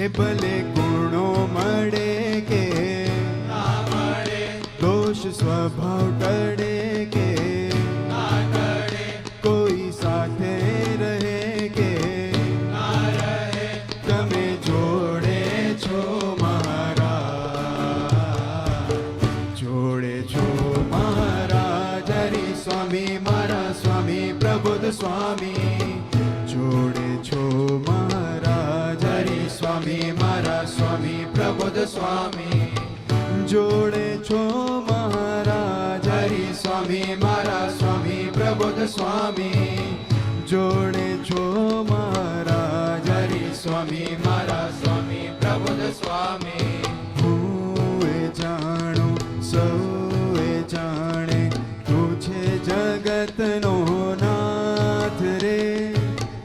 ભલે ગુણો મળે કે ના મળે, દોષ સ્વભાવ ટળે કે ના ટળે, કોઈ સાથે રહે કે ના રહે, તમે જોડે છો મારા, જોડે છો મહારાજ હરિ સ્વામી, મારા સ્વામી પ્રબુદ્ધ સ્વામી, જોડે છો મહારાજ હરિ સ્વામી, મારા સ્વામી પ્રબુદ્ધ સ્વામી, જોડે છો મહારાજ હરિ સ્વામી, મારા સ્વામી પ્રબુદ્ધ સ્વામી, જોડે છો મહારાજ હરિ સ્વામી, મારા સ્વામી પ્રબુદ્ધ સ્વામી. હું એ જાણું સૌએ જાણે તું છે જગતનો નાથ રે,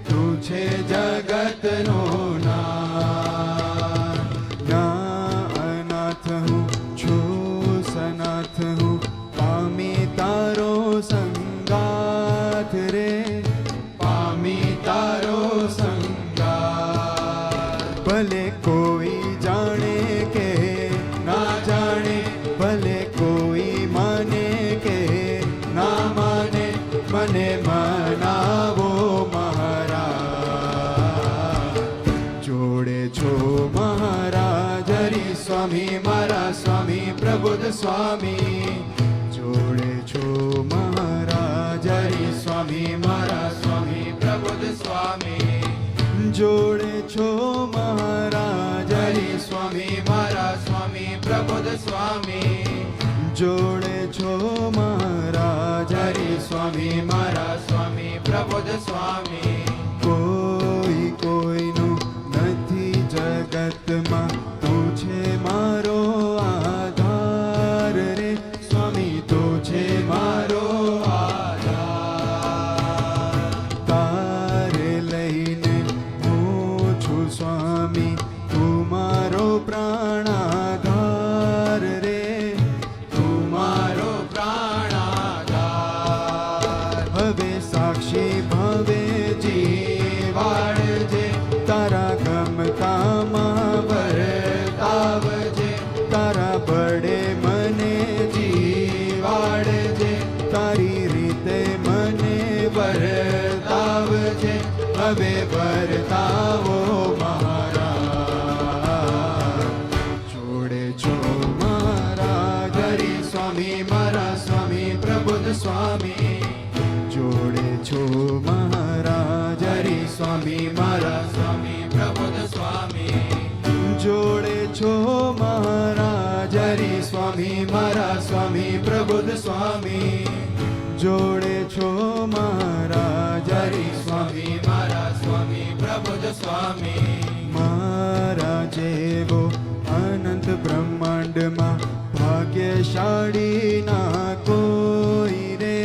તું છે જગતનો નાથ. ના અનાથ હું છું સનાથ હું, પામી તારો સંગાથ રે, પામી તારો સંગાથ. ભલે કોઈ જાણે કે ના જાણે, ભલે કોઈ માને કે ના માને, મને મનાવો મહારાજ, જોડે છો મહારાજ હરિ સ્વામી, મારા સ્વામી પ્રબુદ્ધ સ્વામી, જોડે છો મહારાજ હરિ સ્વામી, મારા સ્વામી પ્રબુદ્ધ સ્વામી, જોડે છો મહારાજ હરિ સ્વામી, મારા સ્વામી પ્રબુદ્ધ સ્વામી, જોડે છો મહારાજ હરિ સ્વામી, મારા સ્વામી પ્રબુદ્ધ સ્વામી. કોઈ કોઈનું નથી જગતમાં, તું છે મારો આધાર રે સ્વામી, તું છે મારો આધાર. તારે લઈને હું છું સ્વામી, તું મારો પ્રાણાધાર રે, તું મારો પ્રાણાધાર. હવે સાક્ષી ભવે જીવાડજે, તારા ગમતામાં વર્તાવજે, તારા બળે મને જીવાડજે, તારી રીતે મને વર્તાવજે, હવે વર્તાવો મહારાજ, જોડે છો મહારાજ હરિ સ્વામી, મારા સ્વામી પ્રબુદ્ધ સ્વામી, જોડે છો મહારાજ હરિ સ્વામી, મારા સ્વામી પ્રબુદ્ધ સ્વામી, જોડે છો મહારાજ હરિ સ્વામી, મારા સ્વામી પ્રબુદ્ધ સ્વામી, જોડે છો મહારાજ હરિ સ્વામી, મારા સ્વામી પ્રબુદ્ધ સ્વામી. મારા જેવો અનંત બ્રહ્માંડમાં ભાગ્યશાળી ના કોઈ રે,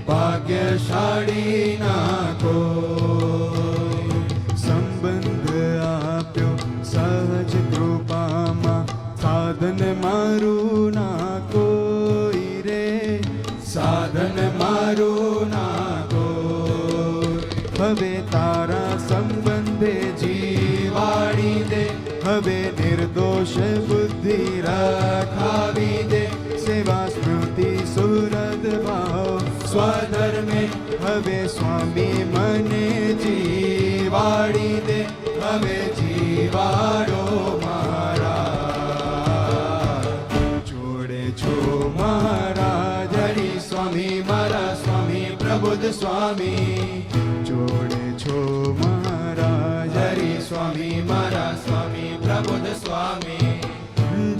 ભાગ્યશાળી ના કોઈ. સંબંધ આપ્યો સહજ કૃપામાં, સાધન મારું ના કોઈ રે, સાધન મારું ના કોઈ. હવે તારા સંબંધે જીવાડી દે, હવે નિર્દોષ બુદ્ધિ રખાવી દે, સેવા સ્મૃતિ સુરદ ભાવ સ્વધર્મે, હવે સ્વામી મને જીવાડી દે, હવે જીવાડો મહારાજ, જોડે છો મહારાજ હરિ સ્વામી, મારા સ્વામી પ્રબુદ્ધ સ્વામી, જોડે છો મહારાજ હરિ સ્વામી, મારા સ્વામી પ્રબુદ્ધ સ્વામી,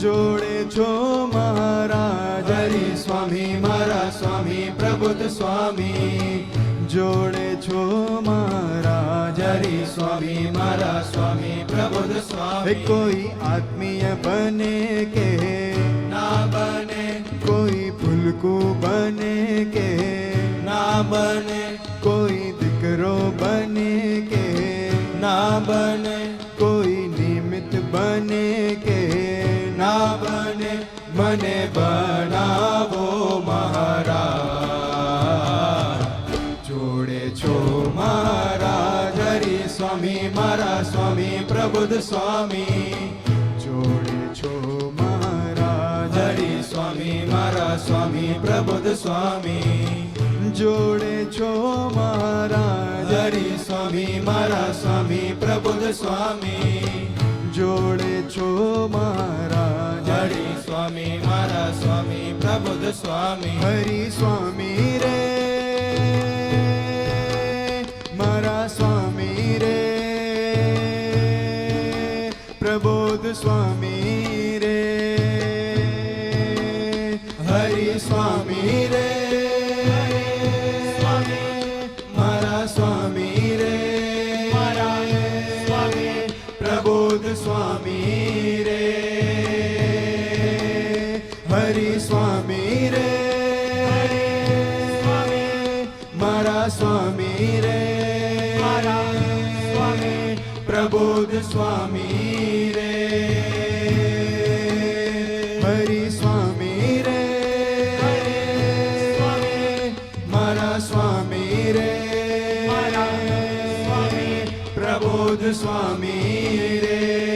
જોડે છો મહારાજ હરિ સ્વામી, મારા સ્વામી પ્રબુદ્ધ સ્વામી, જોડે છો મહારાજ હરિ સ્વામી, મારા સ્વામી પ્રબુદ્ધ સ્વામી. કોઈ આત્મીય બને કે ના બને, કોઈ ભૂલકું બને કે ના બને, કોઈ દીકરો બને કે ના બને, કોઈ નિમિત્ત બને કે ના બને, મને બનાવો મહારાજ, જોડે છો મહારાજ હરિ સ્વામી, મારા સ્વામી પ્રબુદ્ધ સ્વામી જોડે છો મહારાજ હરિ સ્વામી મારા સ્વામી પ્રબુદ્ધ સ્વામી જોડે છો મહારાજ હરિ સ્વામી મારા સ્વામી પ્રબુદ્ધ સ્વામી જોડે છો મહારાજ હરિ સ્વામી મારા સ્વામી પ્રબુદ્ધ સ્વામી હરિ સ્વામી રે મારા સ્વામી રે પ્રબોધ સ્વામી રે હરિ સ્વામી રે મારા સ્વામી રે પ્રબોધ સ્વામી રે હરિ સ્વામી રે મારા સ્વામી રે પ્રબોધ સ્વામી રે હરિ સ્વામી રે મારા સ્વામી રે પ્રબોધ સ્વામી રે